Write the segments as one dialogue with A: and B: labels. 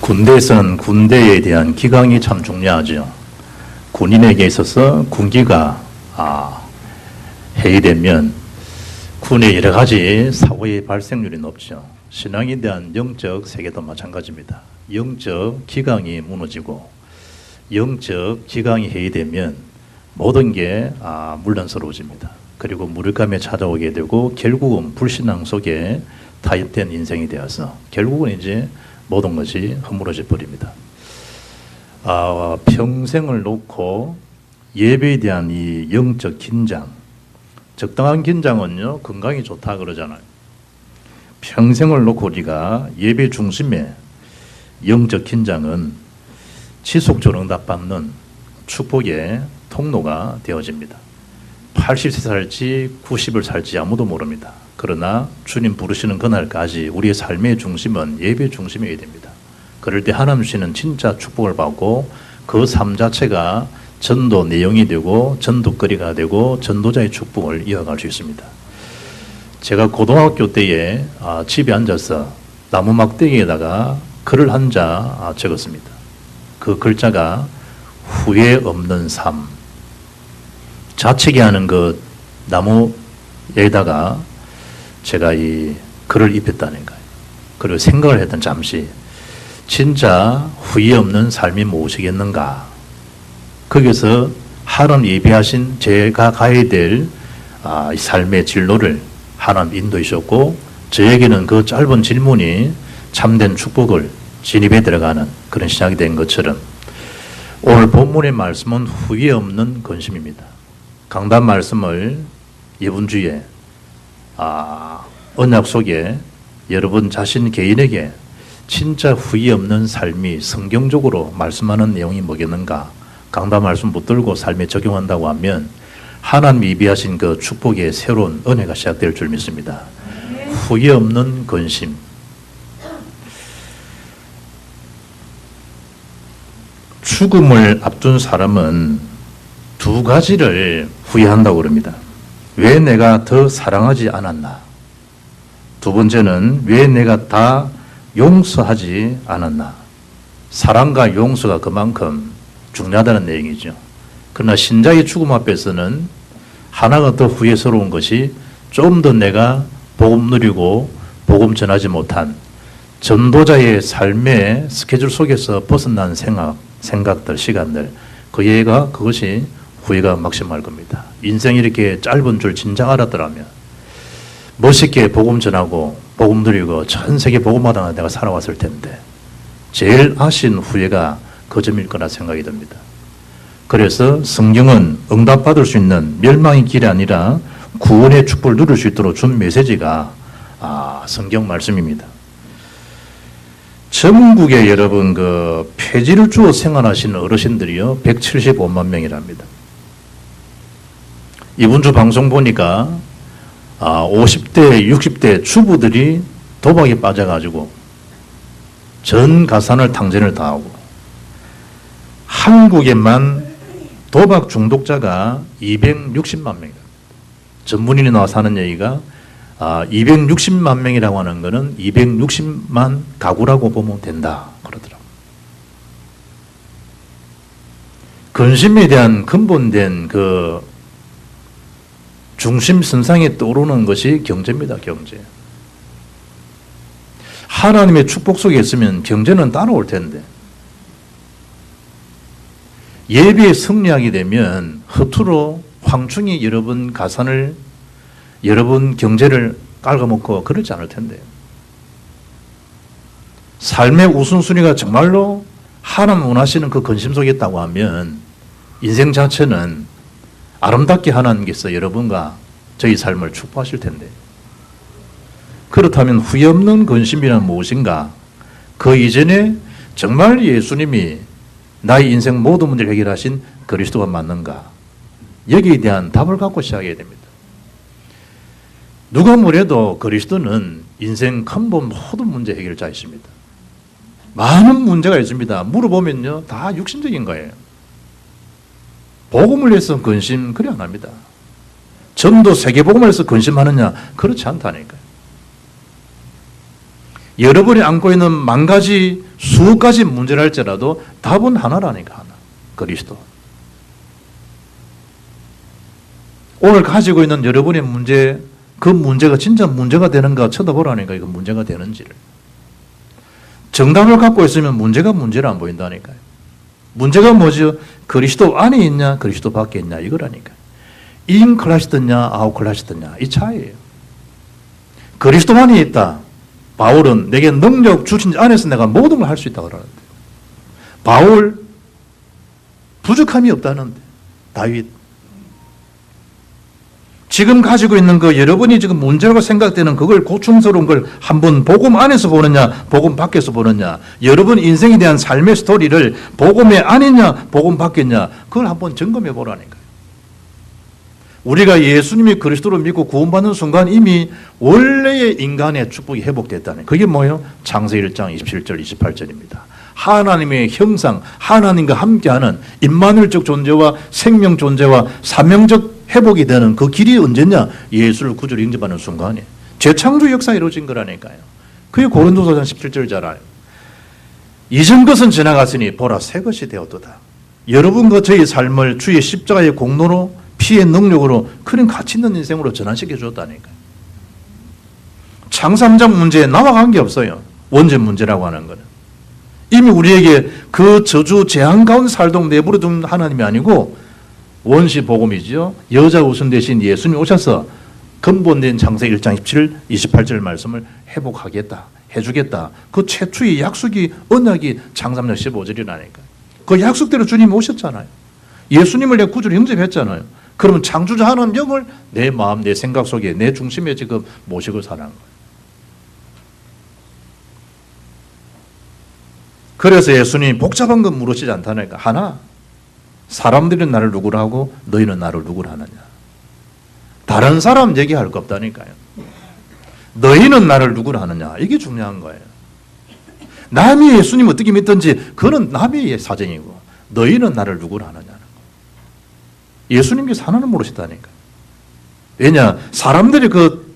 A: 군대에서는 군대에 대한 기강이 참 중요하죠. 군인에게 있어서 군기가 해이되면 군의 여러 가지 사고의 발생률이 높죠. 신앙에 대한 영적 세계도 마찬가지입니다. 영적 기강이 무너지고 영적 기강이 해이되면 모든 게 물란스러워집니다. 그리고 무력감에 찾아오게 되고 결국은 불신앙 속에 타협된 인생이 되어서 결국은 이제 모든 것이 허물어져 버립니다. 평생을 놓고 예배에 대한 이 영적 긴장, 적당한 긴장은요 건강이 좋다 그러잖아요. 평생을 놓고 우리가 예배 중심의 영적 긴장은 지속적으로 응답받는 축복의 통로가 되어집니다. 80세 살지 90을 살지 아무도 모릅니다. 그러나 주님 부르시는 그날까지 우리의 삶의 중심은 예배 중심이어야 됩니다. 그럴 때 하나님 주시는 진짜 축복을 받고 그 삶 자체가 전도 내용이 되고 전도거리가 되고 전도자의 축복을 이어갈 수 있습니다. 제가 고등학교 때에 집에 앉아서 나무 막대기에다가 글을 한 자 적었습니다. 그 글자가 후회 없는 삶. 자책이 하는 그 나무에다가 제가 이 글을 입혔다는 거예요. 그리고 생각을 했던 잠시 진짜 후회 없는 삶이 무엇이겠는가. 거기서 하나님 예비하신 제가 가야 될 삶의 진로를 하나님 인도해 주셨고 저에게는 그 짧은 질문이 참된 축복을 진입해 들어가는 그런 시작이 된 것처럼 오늘 본문의 말씀은 후회 없는 근심입니다. 강단 말씀을 이번 주에 언약 속에 여러분 자신 개인에게 진짜 후회 없는 삶이 성경적으로 말씀하는 내용이 뭐겠는가? 강단 말씀 붙들고 삶에 적용한다고 하면 하나님이 예비하신 그 축복의 새로운 은혜가 시작될 줄 믿습니다. 후회 없는 근심. 죽음을 앞둔 사람은 두 가지를 후회한다고 그럽니다. 왜 내가 더 사랑하지 않았나? 두 번째는 왜 내가 다 용서하지 않았나? 사랑과 용서가 그만큼 중요하다는 내용이죠. 그러나 신자의 죽음 앞에서는 하나가 더 후회스러운 것이 좀 더 내가 복음 누리고 복음 전하지 못한 전도자의 삶의 스케줄 속에서 벗어난 생각들, 시간들, 그것이 후회가 막심할 겁니다. 인생이 이렇게 짧은 줄 진작 알았더라면 멋있게 복음 전하고 복음 누리고 전 세계 복음마다 내가 살아왔을 텐데 제일 아쉬운 후회가 그 점일 거라 생각이 듭니다. 그래서 성경은 응답받을 수 있는 멸망의 길이 아니라 구원의 축복을 누릴 수 있도록 준 메시지가 성경 말씀입니다. 전국에 여러분 그 폐지를 주어 생활하시는 어르신들이요 175만 명이랍니다. 이번 주 방송 보니까 50대, 60대 주부들이 도박에 빠져가지고 전 가산을 탕진을 당하고 한국에만 도박 중독자가 260만 명이다. 전문인이 나와서 하는 얘기가 260만 명이라고 하는 것은 260만 가구라고 보면 된다 그러더라고요. 근심에 대한 근본된 그 중심 선상에 떠오르는 것이 경제입니다. 경제. 하나님의 축복 속에 있으면 경제는 따라올 텐데 예배에 승리하게 되면 허투루 황충이 여러분 가산을 여러분 경제를 깔아먹고 그러지 않을 텐데 삶의 우선순위가 정말로 하나님 원하시는 그 근심 속에 있다고 하면 인생 자체는 아름답게 하나님께서 여러분과 저희 삶을 축복하실 텐데 그렇다면 후회 없는 근심이란 무엇인가? 그 이전에 정말 예수님이 나의 인생 모든 문제를 해결하신 그리스도가 맞는가? 여기에 대한 답을 갖고 시작해야 됩니다. 누가 뭐래도 그리스도는 인생 근본 모든 문제 해결자이십니다. 많은 문제가 있습니다. 물어보면요 다 육신적인 거예요. 복음을 위해서 근심 그래 안 합니다. 전도 세계복음을 위해서 근심하느냐? 그렇지 않다니까요. 여러분이 안고 있는 만 가지, 수억 가지 문제를 할지라도 답은 하나라니까, 하나. 그리스도. 오늘 가지고 있는 여러분의 문제, 그 문제가 진짜 문제가 되는가 쳐다보라니까, 이거 문제가 되는지를. 정답을 갖고 있으면 문제가 문제를 안 보인다니까요. 문제가 뭐죠? 그리스도 안에 있냐, 그리스도 밖에 있냐, 이거라니까요. 인 클래시 듣냐, 아웃 클래시 듣냐, 이 차이예요. 그리스도 안에 있다. 바울은 내게 능력 주신 안에서 내가 모든 걸 할 수 있다고 그러는데, 바울 부족함이 없다는데, 다윗 지금 가지고 있는 그 여러분이 지금 문제라고 생각되는 그걸 고충스러운 걸 한번 복음 안에서 보느냐, 복음 밖에서 보느냐, 여러분 인생에 대한 삶의 스토리를 복음에 안이냐, 복음 밖이냐, 그걸 한번 점검해 보라니까요. 우리가 예수님이 그리스도를 믿고 구원받는 순간 이미 원래의 인간의 축복이 회복됐다는, 그게 뭐예요? 창세기 1장 27절 28절입니다. 하나님의 형상, 하나님과 함께하는 임마누엘적 존재와 생명 존재와 사명적 회복이 되는 그 길이 언제냐? 예수를 구주로 영접하는 순간에 재창조 역사가 이루어진 거라니까요. 그게 고린도서 17절 잖아요. 이전 것은 지나갔으니 보라 새 것이 되었도다. 여러분과 저의 삶을 주의 십자가의 공로로, 피의 능력으로, 그런 가치 있는 인생으로 전환시켜 줬다니까요. 창삼장 문제에 나와 관계없어요. 원죄 문제라고 하는 거는. 이미 우리에게 그 저주 재앙 가운데 살도록 내버려 둔 하나님이 아니고 원시 복음이죠. 여자 우선 대신 예수님이 오셔서 근본된 창세기 1장 17, 28절 말씀을 회복하겠다, 해주겠다. 그 최초의 약속이, 언약이 창삼장 15절이라니까. 그 약속대로 주님이 오셨잖아요. 예수님을 내 구주로 영접했잖아요. 그러면 창조자 하나님 영을 내 마음, 내 생각 속에, 내 중심에 지금 모시고 사는 거예요. 그래서 예수님이 복잡한 건 물으시지 않다니까. 하나, 사람들이 나를 누구라 하고 너희는 나를 누구라 하느냐. 다른 사람 얘기할 거 없다니까요. 너희는 나를 누구라 하느냐. 이게 중요한 거예요. 남이 예수님 어떻게 믿든지 그건 남의 사정이고, 너희는 나를 누구라 하느냐는 거. 예수님께서 하나는 모르시다니까요. 왜냐, 사람들이 그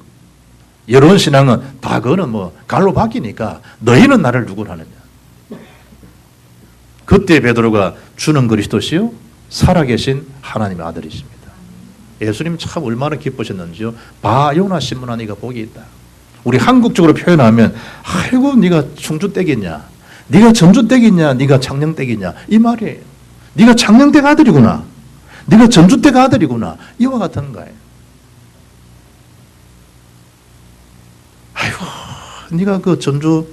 A: 여론 신앙은 다 그거는 뭐 갈로 바뀌니까 너희는 나를 누구라 하느냐. 그때 베드로가 주는 그리스도시요 살아계신 하나님의 아들이십니다. 예수님 참 얼마나 기쁘셨는지요. 바 요나 시므나 네가 복이 있다. 우리 한국적으로 표현하면 아이고 네가 충주댁이냐, 네가 전주댁이냐, 네가 창녕댁이냐, 이 말이에요. 네가 창녕댁 아들이구나, 네가 전주댁 아들이구나, 이와 같은 거예요. 아이고 네가 그 전주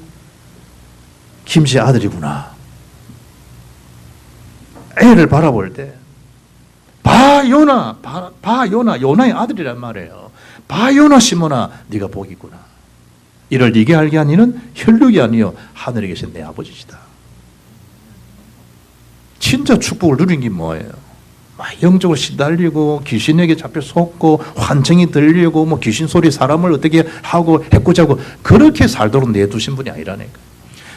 A: 김씨 아들이구나. 애를 바라볼 때 바요나, 바요나, 요나의 아들이란 말이에요. 바요나 시몬아 네가 복이구나. 이를 네게 알게 한 이는 혈육이 아니요 하늘에 계신 내 아버지시다. 진짜 축복을 누린 게 뭐예요? 영적으로 시달리고 귀신에게 잡혀 속고 환청이 들리고 뭐 귀신 소리 사람을 어떻게 하고 해코지하고 그렇게 살도록 내두신 분이 아니라니까.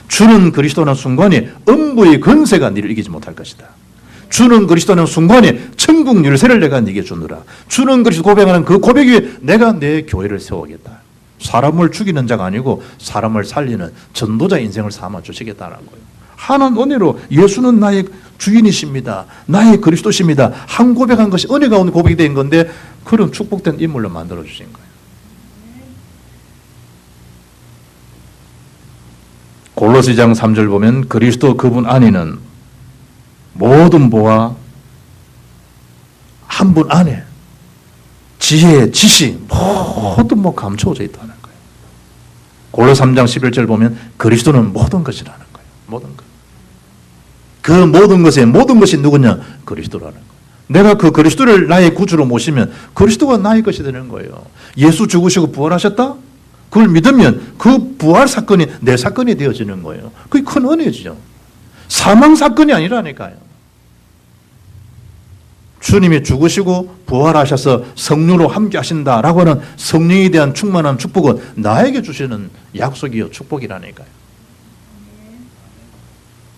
A: 주는 그리스도는 순간에 음부의 권세가 너를 이기지 못할 것이다. 주는 그리스도는 순간에 천국 열쇠를 내가 네게 주노라. 주는 그리스도 고백하는 그 고백 위에 내가 내 교회를 세우겠다. 사람을 죽이는 자가 아니고 사람을 살리는 전도자 인생을 삼아 주시겠다는 거예요. 하나는 은혜로 예수는 나의 주인이십니다, 나의 그리스도십니다 한 고백한 것이 은혜 가운데 고백이 된 건데, 그런 축복된 인물로 만들어 주신 거예요. 골로새 2장 3절 보면 그리스도 그분 안에는 모든 보화 한 분 안에 지혜, 지식 모든 감춰져 있다는 거예요. 골로새 3장 11절 보면 그리스도는 모든 것이라는 거예요. 모든 것. 그 모든 것에 모든 것이 누구냐? 그리스도라는 거예요. 내가 그 그리스도를 나의 구주로 모시면 그리스도가 나의 것이 되는 거예요. 예수 죽으시고 부활하셨다? 그걸 믿으면 그 부활 사건이 내 사건이 되어지는 거예요. 그게 큰 은혜죠. 사망 사건이 아니라니까요. 주님이 죽으시고 부활하셔서 성령으로 함께 하신다라고 하는 성령에 대한 충만한 축복은 나에게 주시는 약속이요 축복이라니까요.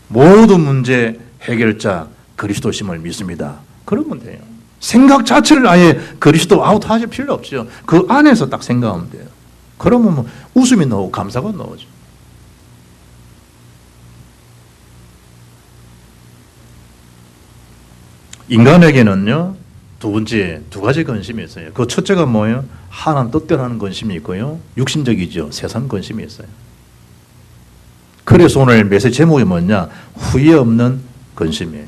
A: 모든 문제 해결자 그리스도심을 믿습니다. 그러면 돼요. 생각 자체를 아예 그리스도 아웃하실 필요 없죠. 그 안에서 딱 생각하면 돼요. 그러면 뭐 웃음이 나오고 감사가 나오죠. 인간에게는요, 두 번째, 두 가지 근심이 있어요. 그 첫째가 뭐예요? 하나님 뜻대로 하는 근심이 있고요. 육신적이죠. 세상 근심이 있어요. 그래서 오늘 메시지 제목이 뭐냐? 후회 없는 근심이에요.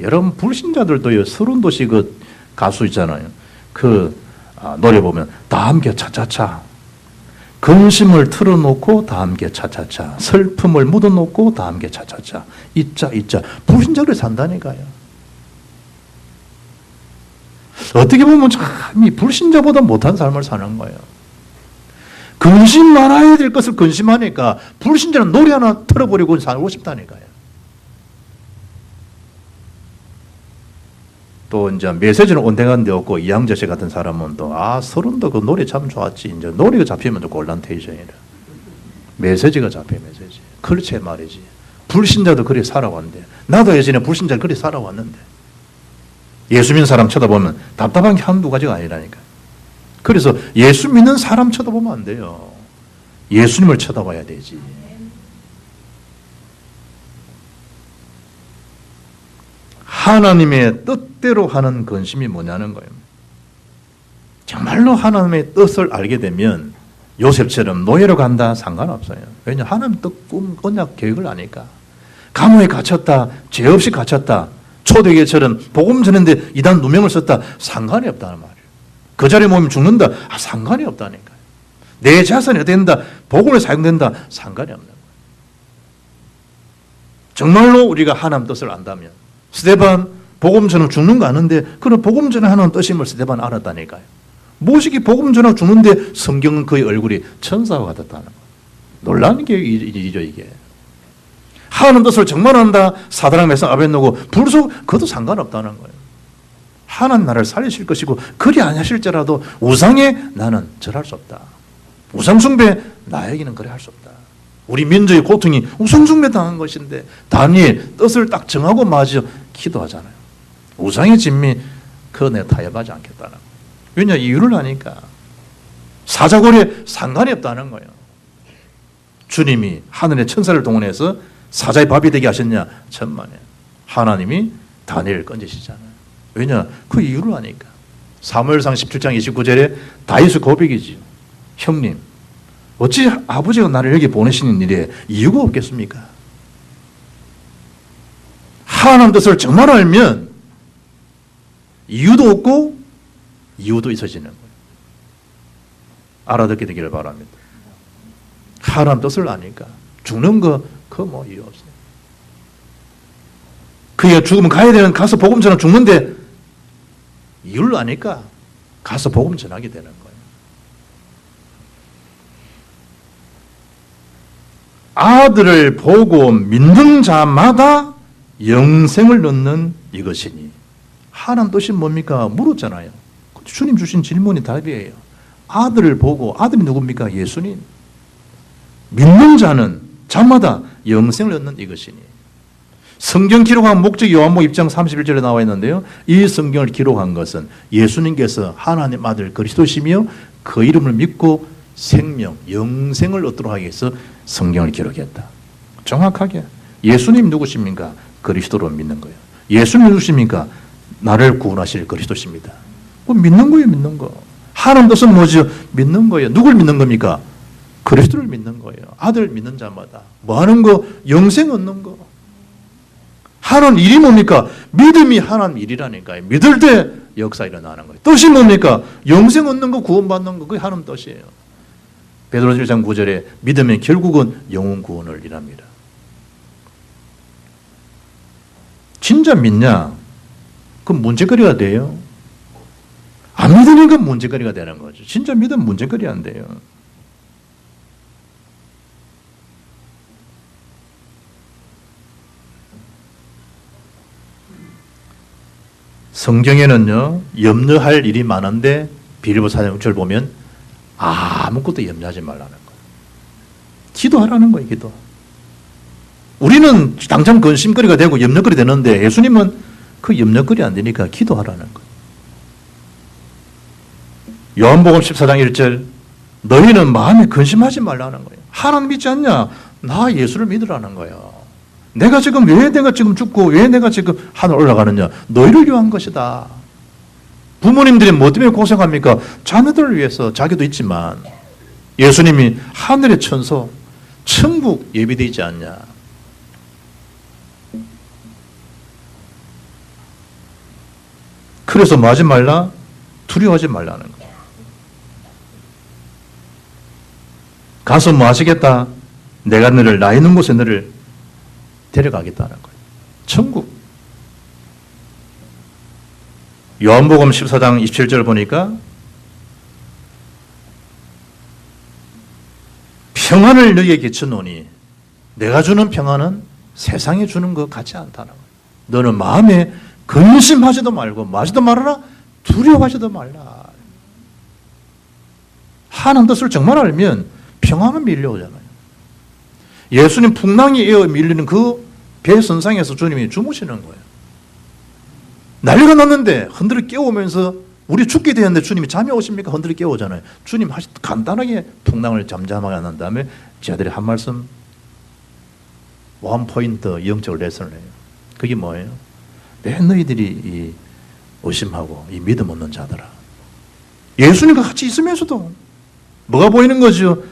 A: 여러분, 불신자들도요, 서른도시 그 가수 있잖아요. 노래 보면, 다 함께 차차차. 근심을 틀어놓고 다 함께 차차차. 슬픔을 묻어놓고 다 함께 차차차. 잊자. 불신자를 산다니까요. 어떻게 보면 참 이 불신자보다 못한 삶을 사는 거예요. 근심 말아야 될 것을 근심하니까 불신자는 노래 하나 틀어버리고 살고 싶다니까요. 또 이제 메시지는 온데간 되었고 이양재 씨 같은 사람은 또 서른도 그 노래 참 좋았지. 이제 노래가 잡히면 또 곤란테이션이라. 메시지가 잡혀 메시지. 그렇지 말이지. 불신자도 그리 살아왔는데 나도 예전에 불신자를 그리 살아왔는데 예수 믿는 사람 쳐다보면 답답한 게 한두 가지가 아니라니까. 그래서 예수 믿는 사람 쳐다보면 안 돼요. 예수님을 쳐다봐야 되지. 하나님의 뜻대로 하는 근심이 뭐냐는 거예요. 정말로 하나님의 뜻을 알게 되면 요셉처럼 노예로 간다 상관없어요. 왜냐하면 하나님 뜻, 꿈, 언약, 계획을 아니까. 감옥에 갇혔다, 죄 없이 갇혔다, 초대교회처럼 복음 전했는데 이단 누명을 썼다, 상관이 없다는 말이에요. 그 자리에 몸이 죽는다, 상관이 없다니까요. 내 자산이 된다, 복음에 사용된다, 상관이 없는 거예요. 정말로 우리가 하나님 뜻을 안다면 스데반 복음 전하고 죽는 거 아는데 그런 복음 전하는 뜻임을 스데반 알았다니까요. 무엇이 복음 전하고 죽는데 성경은 그의 얼굴이 천사와 같았다는 거예요. 놀라운 게 일이죠 이게. 하나님 뜻을 정말 안다. 사드락 메삭 아벳느고 불속 그것도 상관없다는 거예요. 하나님 나를 살리실 것이고 그리 아니하실지라도 우상에 나는 절할 수 없다. 우상 숭배 나에게는 그래 할 수 없다. 우리 민족의 고통이 우상 숭배 당한 것인데 다니엘 뜻을 딱 정하고 마저 기도하잖아요. 우상의 진미 그거 내가 타협하지 않겠다는 거예요. 왜냐 이유를 아니까. 사자골에 상관이 없다는 거예요. 주님이 하늘의 천사를 동원해서 사자의 밥이 되게 하셨냐? 천만에. 하나님이 다니엘을 건지시잖아요. 왜냐? 그 이유를 아니까. 사무엘상 17장 29절에 다윗의 고백이지. 형님, 어찌 아버지가 나를 여기 보내시는 일에 이유가 없겠습니까? 하나님 뜻을 정말 알면 이유도 없고 이유도 있어지는 거예요. 알아듣게 되기를 바랍니다. 하나님 뜻을 아니까 죽는 거 그거 뭐 이유 없어요. 그가 죽으면 가야 되는 가서 복음 전하면 죽는데 이유를 아니까 가서 복음 전하게 되는 거예요. 아들을 보고 믿는 자마다 영생을 얻는 이것이니. 하나님 뜻이 뭡니까? 물었잖아요. 주님 주신 질문이 답이에요. 아들을 보고, 아들이 누굽니까? 예수님. 믿는 자는 자마다 영생을 얻는 이것이니. 성경 기록한 목적이 요한복음 1장 31절에 나와 있는데요. 이 성경을 기록한 것은 예수님께서 하나님 아들 그리스도시며 그 이름을 믿고 생명, 영생을 얻도록 하기 위해서 성경을 기록했다. 정확하게 예수님 누구십니까? 그리스도로 믿는 거예요. 예수님 누구십니까? 나를 구원하실 그리스도십니다. 믿는 거예요, 믿는 거. 하나님 뜻은 뭐죠? 믿는 거예요. 누굴 믿는 겁니까? 그리스도를 믿는 거예요. 아들 믿는 자마다. 뭐 하는 거? 영생 얻는 거. 하나님 일이 뭡니까? 믿음이 하나님 일이라니까요. 믿을 때 역사 일어나는 거예요. 뜻이 뭡니까? 영생 얻는 거, 구원받는 거, 그게 하나님 뜻이에요. 베드로서 1장 9절에 믿으면 결국은 영혼 구원을 일합니다. 진짜 믿냐? 그럼 문제거리가 돼요. 안 믿으니까 문제거리가 되는 거죠. 진짜 믿으면 문제거리 안 돼요. 성경에는요, 염려할 일이 많은데 빌립보 4장 6절 보면 아무것도 염려하지 말라는 거예요. 기도하라는 거예요, 기도. 우리는 당장 근심거리가 되고 염려거리 되는데 예수님은 그 염려거리 안 되니까 기도하라는 거예요. 요한복음 14장 1절 너희는 마음에 근심하지 말라는 거예요. 하나님 믿지 않냐? 나 예수를 믿으라는 거예요. 내가 지금 왜 내가 지금 죽고 왜 내가 지금 하늘 올라가느냐? 너희를 위한 것이다. 부모님들이 뭐 때문에 고생합니까? 자녀들을 위해서. 자기도 있지만 예수님이 하늘의 천소, 천국 예비되어 있지 않냐? 그래서 뭐 하지 말라? 두려워하지 말라는 거예요. 가서 뭐 하시겠다? 내가 너를 나 있는 곳에 너를 데려가겠다는 거예요. 천국. 요한복음 14장 27절 보니까 평안을 너희에게 주노니 내가 주는 평안은 세상에 주는 것 같지 않다는 거예요. 너는 마음에 근심하지도 말고 마지도 말아라. 두려워하지도 말라. 하나님 뜻을 정말 알면 평안은 밀려오잖아요. 예수님 풍랑이 이어 밀리는 그 배 선상에서 주님이 주무시는 거예요. 난리가 났는데 흔들어 깨우면서 우리 죽게 되었는데 주님이 잠이 오십니까? 흔들어 깨우잖아요. 주님 간단하게 풍랑을 잠잠하게 한 다음에 제자들이 한 말씀, 원 포인트 영적 레슨을 해요. 그게 뭐예요? 내 너희들이 이 의심하고 이 믿음 없는 자들아. 예수님과 같이 있으면서도 뭐가 보이는 거죠?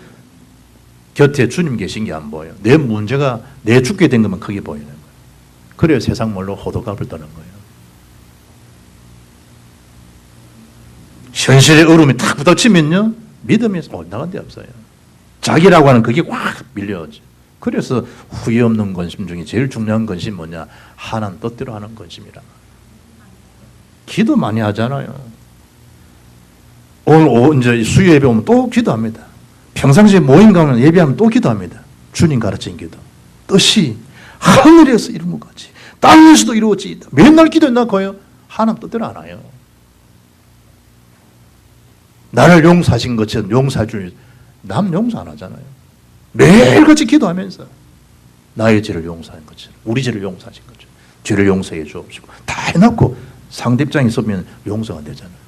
A: 곁에 주님 계신 게 안 보여요. 내 문제가 내 죽게 된 것만 크게 보이는 거예요. 그래야 세상 말로 호들갑을 떠는 거예요. 현실의 얼음이 탁 부딪히면요, 믿음이 올라간 데 없어요. 자기라고 하는 그게 확 밀려오죠. 그래서 후회 없는 근심 중에 제일 중요한 근심이 뭐냐? 하나님 뜻대로 하는 근심이라. 기도 많이 하잖아요. 오늘 이제 수요 예배 오면 또 기도합니다. 평상시에 모임 가면 예배하면 또 기도합니다. 주님 가르친 기도. 뜻이 하늘에서 이룬 것 같이 땅에서도 이루어지이다. 맨날 기도했나 거요? 하나님 뜻대로 안 와요. 나를 용서하신 것처럼 용서해 줄, 남 용서 안 하잖아요. 매일같이 기도하면서 나의 죄를 용서한 것처럼 우리 죄를 용서하신 것처럼 죄를 용서해 주옵시고 다 해놓고 상대 입장에 서면 용서가 안 되잖아요.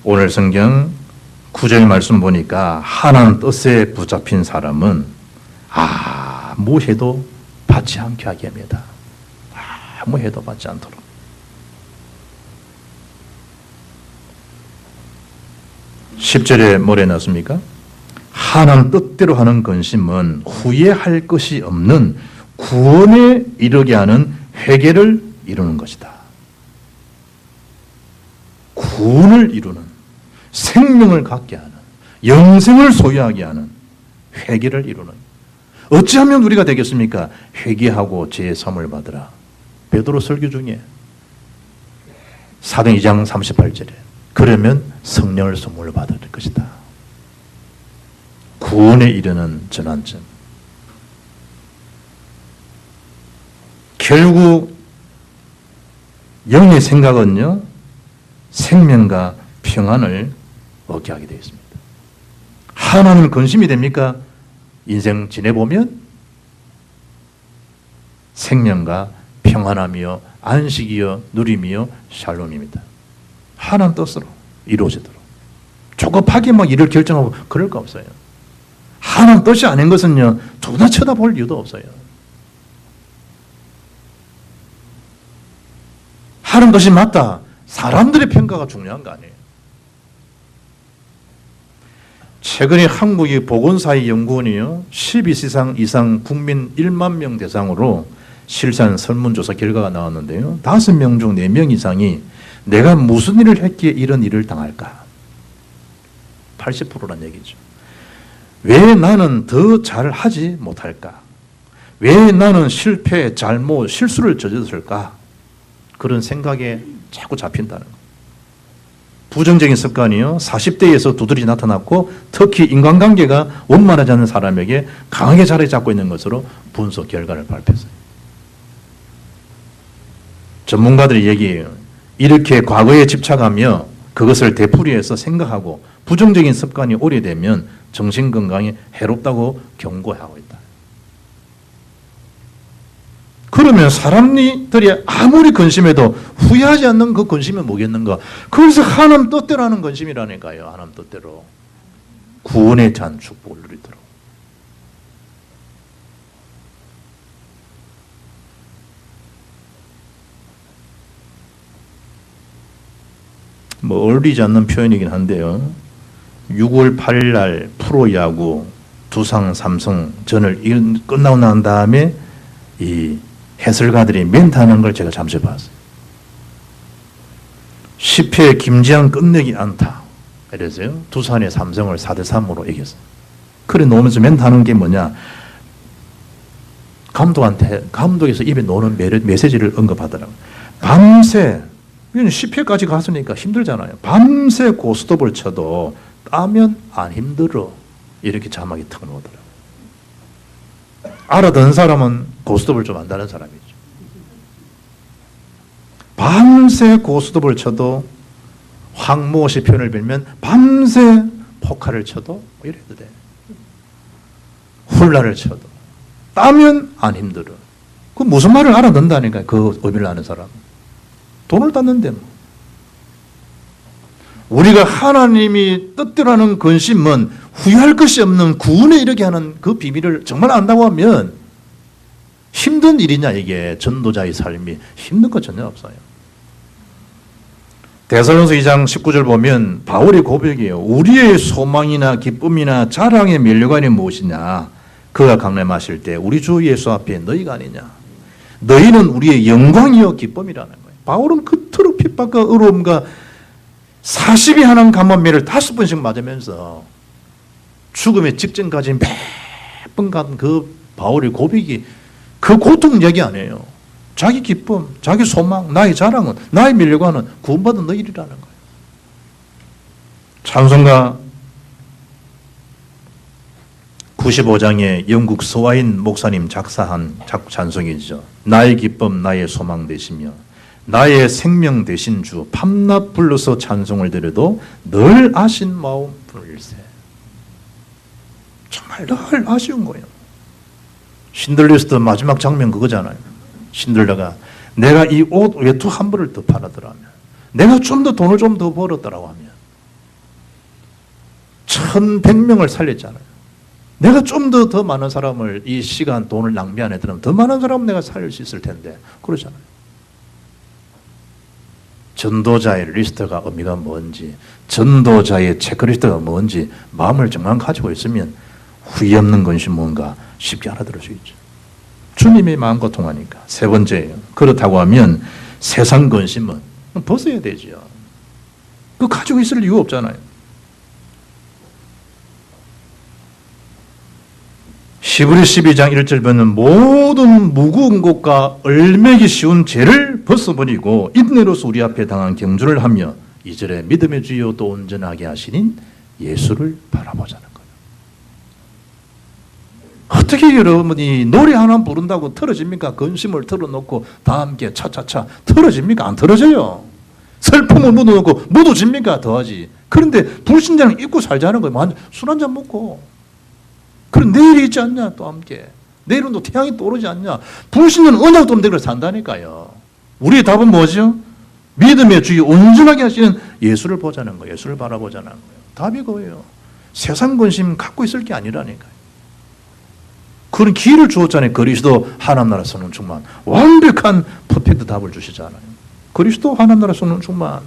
A: 오늘 성경 9절 말씀 보니까 하나님 뜻에 붙잡힌 사람은 아무 해도 받지 않게 하게 합니다. 아무 해도 받지 않도록. (10절에) 뭐래 놨습니까? 하나님 뜻대로 하는 근심은 후회할 것이 없는 구원에 이르게 하는 회개를 이루는 것이다. 구원을 이루는, 생명을 갖게 하는, 영생을 소유하게 하는 회개를 이루는. 어찌하면 우리가 되겠습니까? 회개하고 죄의 사함을 받으라. 베드로 설교 중에 사도행 2장 38절에 그러면 성령을 선물로 받을 것이다. 구원에 이르는 전환점. 결국 영의 생각은요, 생명과 평안을 얻게 하게 되어 있습니다. 하나님 근심이 됩니까? 인생 지내보면 생명과 평안하며 안식이여 누림이여 샬롬입니다. 하나님 뜻으로 이루어지도록. 조급하게 막 일을 결정하고 그럴 거 없어요. 하나님 뜻이 아닌 것은요, 누구나 쳐다볼 이유도 없어요. 하나님 뜻이 맞다. 사람들의 평가가 중요한 거 아니에요. 최근에 한국의 보건사회연구원이요, 12세 이상 국민 1만 명 대상으로 실시한 설문조사 결과가 나왔는데요, 5명 중 4명 이상이 내가 무슨 일을 했기에 이런 일을 당할까? 80%란 얘기죠. 왜 나는 더 잘하지 못할까? 왜 나는 실패, 잘못, 실수를 저질렀을까? 그런 생각에 자꾸 잡힌다는 거예요. 부정적인 습관이요, 40대에서 두드러지 나타났고 특히 인간관계가 원만하지 않는 사람에게 강하게 자리 잡고 있는 것으로 분석 결과를 발표했어요. 전문가들이 얘기해요. 이렇게 과거에 집착하며 그것을 되풀이해서 생각하고 부정적인 습관이 오래되면 정신건강에 해롭다고 경고하고 있다. 그러면 사람들이 아무리 근심해도 후회하지 않는 그 근심이 뭐겠는가? 그래서 하나님 뜻대로 하는 근심이라니까요. 하나님 뜻대로. 구원에 대한 축복을 누리도록. 뭐 어울리지 않는 표현이긴 한데요. 6월 8일 날 프로야구 두산 삼성전을 끝나고 난 다음에 이 해설가들이 멘트하는 걸 제가 잠시 봤어요. 10회 김지한 끝내기 안타. 그래서요. 두산의 삼성을 4대3으로 이겼어요. 그래 놓으면서 멘트하는 게 뭐냐. 감독에서 입에 놓는 메시지를 언급하더라고요. 밤새 10회까지 갔으니까 힘들잖아요. 밤새 고스톱을 쳐도 따면 안 힘들어. 이렇게 자막이 탁 나오더라고요. 알아듣는 사람은 고스톱을 좀 안다는 사람이죠. 밤새 고스톱을 쳐도 황무엇이 표현을 빌면 밤새 포카를 쳐도 이래도 돼. 훌라를 쳐도 따면 안 힘들어. 그 무슨 말을 알아듣는다니까. 그 의미를 아는 사람은. 돈을 땄는데 뭐. 우리가 하나님이 뜻대로 하는 근심은 후회할 것이 없는 구원에 이르게 하는 그 비밀을 정말 안다고 하면 힘든 일이냐 이게 전도자의 삶이 힘든 것 전혀 없어요. 데살로니가서 2장 19절 보면 바울의 고백이에요. 우리의 소망이나 기쁨이나 자랑의 면류관이 무엇이냐. 그가 강림하실 때 우리 주 예수 앞에 너희가 아니냐. 너희는 우리의 영광이요 기쁨이라는 거예요. 바울은 그토록 핍박과 어려움과 40이 하는 감염매를 5번씩 맞으면서 죽음의 직전까지 매번 간 그 바울의 고백이 그 고통 얘기 아니에요. 자기 기쁨, 자기 소망, 나의 자랑은, 나의 면류관은 구원받은 너희라는 거예요. 찬송가 95장에 영국 서와인 목사님 작사한 찬송이죠. 나의 기쁨, 나의 소망 되시며 나의 생명 되신 주 밤낮 불러서 찬송을 드려도 늘 아신 마음 불일세. 정말 늘 아쉬운 거예요. 신들레스도 마지막 장면 그거잖아요. 신들레가 내가 이 옷 외투 한 벌을 더 팔았더라면, 내가 좀 더 돈을 좀 더 벌었더라고 하면 1,100명을 살렸잖아요. 내가 좀 더 많은 사람을 이 시간 돈을 낭비 안 했더라면 더 많은 사람을 내가 살릴 수 있을 텐데 그러잖아요. 전도자의 리스트가 의미가 뭔지, 전도자의 체크리스트가 뭔지 마음을 정말 가지고 있으면 후회 없는 것이 뭔가 쉽게 알아들을 수 있죠. 주님의 마음과 통하니까. 세 번째예요. 그렇다고 하면 세상 근심은 벗어야 되죠. 그거 가지고 있을 이유 없잖아요. 히브리 12장 1절 보면 모든 무거운 것과 얼매기 쉬운 죄를 벗어버리고 인내로서 우리 앞에 당한 경주를 하며 2절에 믿음의 주여 또 온전하게 하시닌 예수를 바라보자는 거예요. 어떻게 여러분이 노래 하나 부른다고 틀어집니까? 근심을 틀어놓고 다 함께 차차차 틀어집니까? 안 틀어져요. 슬픔을 묻어놓고 묻어집니까? 더하지. 그런데 불신자는 잊고 살자는 거예요. 술 한잔 먹고. 그럼 내일이 있지 않냐? 또 함께. 내일은 또 태양이 떠오르지 않냐? 불신자는 언약도 없는 데로 산다니까요. 우리의 답은 뭐죠? 믿음의 주의 온전하게 하시는 예수를 보자는 거예요. 예수를 바라보자는 거예요. 답이 그거예요. 세상 근심 갖고 있을 게 아니라니까요. 그런 기회를 주었잖아요. 그리스도 하나님 나라 성령 충만. 완벽한 퍼펙트 답을 주시잖아요. 그리스도 하나님 나라 성령 충만.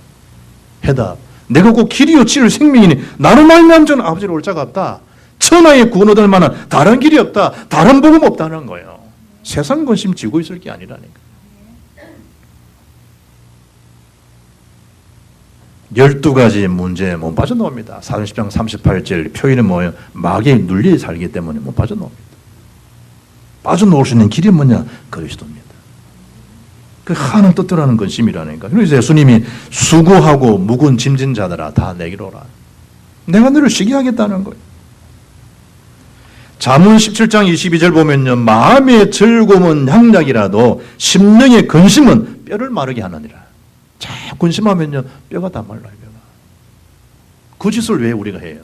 A: 해답. 내가 꼭 길이요 치를 생명이니 나로 말미암아 저는 아버지를 올 자가 없다. 천하의 구원 얻을 만한 다른 길이 없다. 다른 복음 없다는 거예요. 세상 근심 지고 있을 게 아니라니까. 12가지 문제에 못 빠져나옵니다. 40장 38절 표현은 뭐예요? 마귀에 눌려 살기 때문에 못 빠져나옵니다. 빠져나올 수 있는 길이 뭐냐? 그리스도입니다. 그 하나님 뜻대로 하는 근심이라니까. 그래서 예수님이 수고하고 무거운 짐진 자들아 다 내게로 오라. 내가 너를 쉬게 하겠다는 거예요. 잠언 17장 22절 보면요. 마음의 즐거움은 향약이라도 심령의 근심은 뼈를 마르게 하느니라. 자꾸 근심하면요. 뼈가 다 말라요. 뼈가. 그 짓을 왜 우리가 해요?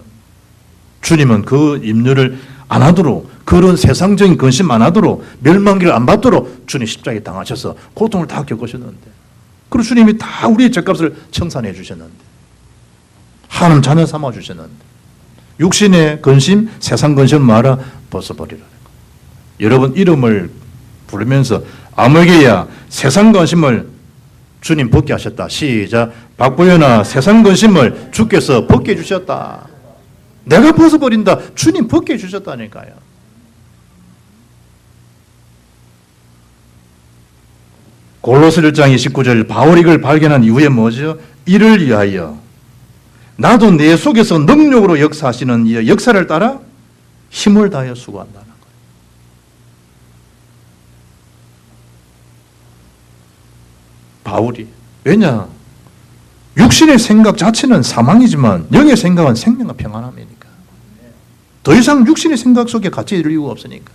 A: 주님은 그 임무를 안 하도록, 그런 세상적인 근심 안 하도록, 멸망기를 안 받도록 주님 십자가에 당하셔서 고통을 다 겪으셨는데, 그리고 주님이 다 우리의 죄값을 청산해 주셨는데, 하나님 자녀 삼아 주셨는데, 육신의 근심, 세상 근심 말아 벗어버리라는 거예요. 여러분 이름을 부르면서 아무에게야 세상 근심을 주님 벗게 하셨다. 시작. 박보현아, 세상 근심을 주께서 벗게 해주셨다. 내가 벗어버린다. 주님 벗게 해주셨다니까요. 골로새 1장 29절, 바울이 이걸 발견한 이후에 뭐죠? 이를 위하여 나도 내 속에서 능력으로 역사하시는 이 역사를 따라 힘을 다하여 수고한다는 거예요. 바울이. 왜냐? 육신의 생각 자체는 사망이지만 영의 생각은 생명과 평안함이니까. 더 이상 육신의 생각 속에 갇혀 있을 이유가 없으니까.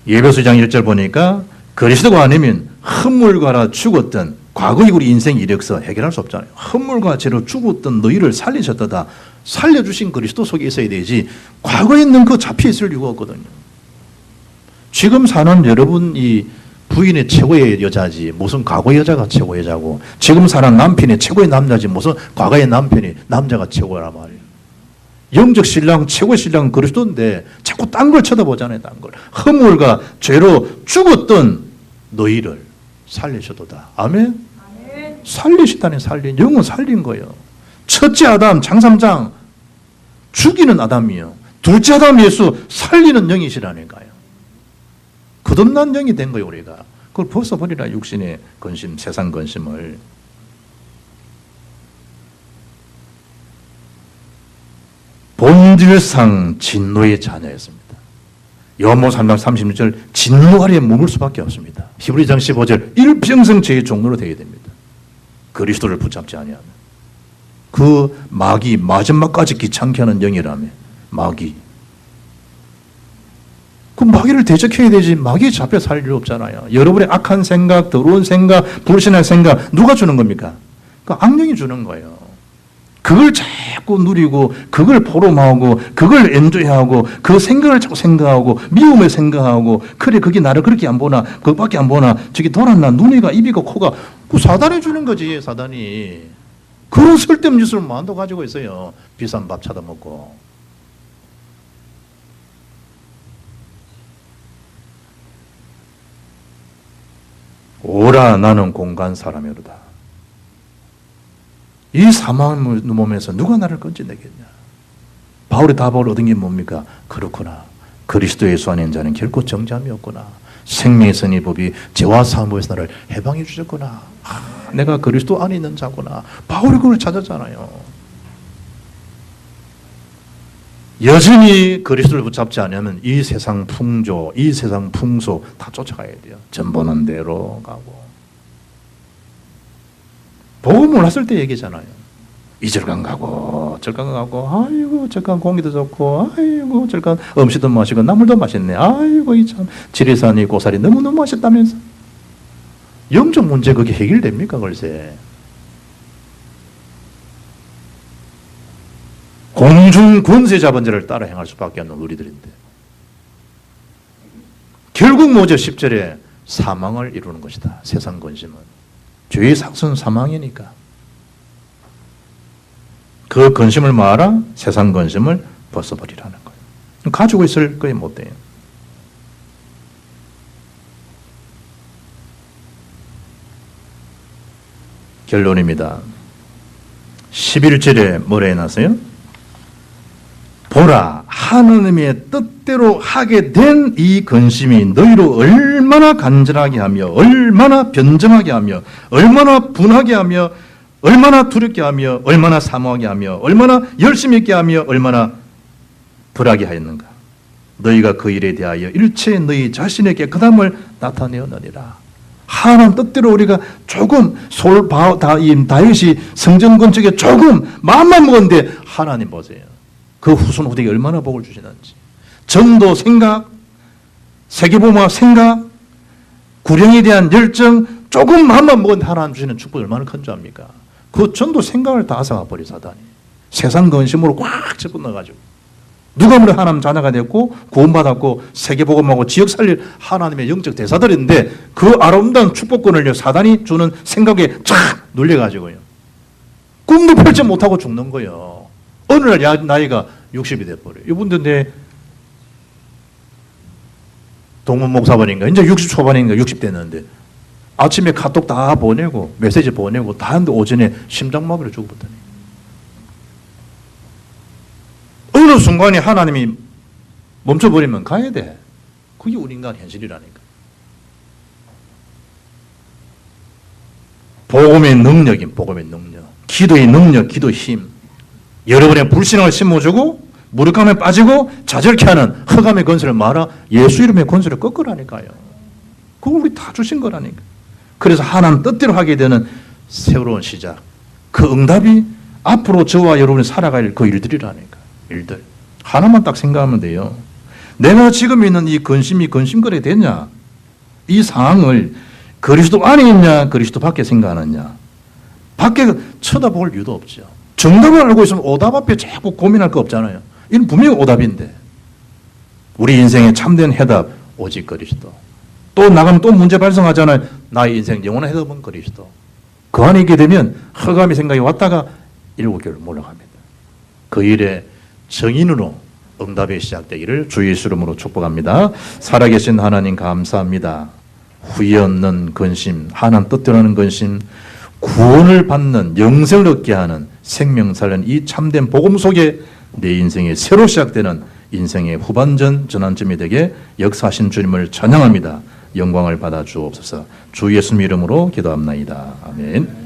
A: 예배서 2장 1절 보니까 그리스도가 아니면 흠물과라 죽었던 과거의 우리 인생 이력서 해결할 수 없잖아요. 흠물과 죄로 죽었던 너희를 살리셨다다. 살려주신 그리스도 속에 있어야 되지 과거에 있는 그 잡혀 있을 이유가 없거든요. 지금 사는 여러분이 부인의 최고의 여자지 무슨 과거의 여자가 최고의 여자고, 지금 사는 남편이 최고의 남자지 무슨 과거의 남편이 남자가 최고란 말이에요. 영적 신랑, 최고의 신랑은 그리스도인데 자꾸 딴 걸 쳐다보잖아요. 딴 걸. 허물과 죄로 죽었던 너희를 살리셔도다. 아멘? 살리시다니 살린, 영은 살린 거예요. 첫째 아담 장삼장 죽이는 아담이요. 둘째 아담 예수 살리는 영이시라니까요. 거듭난 영이 된 거예요. 우리가 그걸 벗어버리라. 육신의 근심, 세상 근심을. 본질상 진노의 자녀였습니다. 요한복음 3장 36절, 진노 아래에 머물 수밖에 없습니다. 히브리서 15절, 일평생 죄의 종로로 되어야 됩니다. 그리스도를 붙잡지 아니하면. 그 마귀, 마지막까지 귀찮게 하는 영이라며. 마귀. 그 마귀를 대적해야 되지 마귀에 잡혀 살 일 없잖아요. 여러분의 악한 생각, 더러운 생각, 불신할 생각 누가 주는 겁니까? 그 악령이 주는 거예요. 그걸 자꾸 누리고 그걸 포럼하고 그걸 엔조이하고 그 생각을 자꾸 생각하고 미움을 생각하고, 그래 그게 나를 그렇게 안 보나, 그것밖에 안 보나, 저기 돌았나, 눈이가 입이가 코가, 그 사단이 주는 거지. 사단이. 그런 쓸데없는 뉴스를 마음도 가지고 있어요. 비싼 밥 찾아 먹고. 오라 나는 공간 사람이로다. 이 사망의 몸에서 누가 나를 건져내겠냐. 바울의 답을 얻은 게 뭡니까? 그렇구나. 그리스도 예수 안에 있는 자는 결코 정죄함이 없구나. 생명의 선의 법이 죄와 사함에서 나를 해방해 주셨구나. 내가 그리스도 안에 있는 자구나. 바울이 그걸 찾았잖아요. 여전히 그리스도를 붙잡지 않으면 이 세상 풍조, 이 세상 풍소 다 쫓아가야 돼요. 전 보는 대로 가고. 복음 몰랐을 때 얘기잖아요. 이 절간 가고 절간 가고, 아이고 절간 공기도 좋고, 아이고 절간 음식도 맛있고 나물도 맛있네. 아이고 이 참 지리산이 고사리 너무너무 맛있다면서. 영적 문제 그게 해결됩니까? 글쎄. 공중 권세 잡은 자를 따라 행할 수밖에 없는 우리들인데, 결국 뭐죠? 10절에 사망을 이루는 것이다. 세상 근심은. 죄의 삭은 사망이니까. 그 근심을 마라. 세상 근심을 벗어버리라는 거예요. 가지고 있을 거에 못 돼요. 결론입니다. 11절에 뭐라 해놨어요? 보라, 하나님의 뜻대로 하게 된 이 근심이 너희로 얼마나 간절하게 하며, 얼마나 변정하게 하며, 얼마나 분하게 하며, 얼마나 두렵게 하며, 얼마나 사모하게 하며, 얼마나 열심히 있게 하며, 얼마나 불하게 하였는가. 너희가 그 일에 대하여 일체 너희 자신의 깨끗함을 나타내었느니라. 하나님 뜻대로 우리가 조금 다윗이 성전 건축에 조금 마음만 먹었는데, 하나님 보세요. 그 후손 후대에게 얼마나 복을 주시는지. 전도 생각, 세계보마 생각, 구령에 대한 열정, 조금 마음만 먹었는데 하나님 주시는 축복이 얼마나 큰 줄 압니까? 그 전도 생각을 다 앗아가 버린 사단이. 세상 근심으로 꽉 집어넣어가지고 누가 뭐래 하나님 자녀가 됐고 구원받았고 세계복음하고 지역 살릴 하나님의 영적 대사들인데 그 아름다운 축복권을 사단이 주는 생각에 쫙 눌려가지고요. 꿈도 펼쳐 못하고 죽는 거예요. 어느 날 나이가 60이 돼버려요. 이분들 내 동문 목사분인가 이제 60 초반인가 60 됐는데 아침에 카톡 다 보내고 메시지 보내고 다 하는데 오전에 심장마비로 죽어버렸다니. 어느 순간에 하나님이 멈춰버리면 가야 돼. 그게 우리 인간 현실이라니까. 복음의 능력인 복음의 능력. 기도의 능력, 기도의 힘. 여러분의 불신앙을 심어주고 무력감에 빠지고 좌절케 하는 흑암의 건설을 말아 예수 이름의 건설을 꺾으라니까요. 그거 우리 다 주신 거라니까. 그래서 하나님 뜻대로 하게 되는 새로운 시작. 그 응답이 앞으로 저와 여러분이 살아갈 그 일들이라니까. 일들. 하나만 딱 생각하면 돼요. 내가 지금 있는 이 근심이 근심거리 되냐? 이 상황을 그리스도 안에 있냐? 그리스도 밖에 생각하느냐? 밖에 쳐다볼 이유도 없죠. 정답을 알고 있으면 오답 앞에 자꾸 고민할 거 없잖아요. 이건 분명히 오답인데. 우리 인생의 참된 해답, 오직 그리스도. 또 나가면 또 문제 발생하잖아요. 나의 인생 영원한 해답은 그리스도. 그 안에 있게 되면 허감의 생각이 왔다가 7개월 몰락합니다. 그 일에 정인으로 응답이 시작되기를 주 예수 이름으로 축복합니다. 살아계신 하나님 감사합니다. 후회 없는 근심, 하나님 뜻대로 하는 근심, 구원을 받는 영생을 얻게 하는 생명 살리는 이 참된 복음 속에 내 인생이 새로 시작되는 인생의 후반전 전환점이 되게 역사하신 주님을 찬양합니다. 영광을 받아 주옵소서. 주 예수님 이름으로 기도합나이다. 아멘.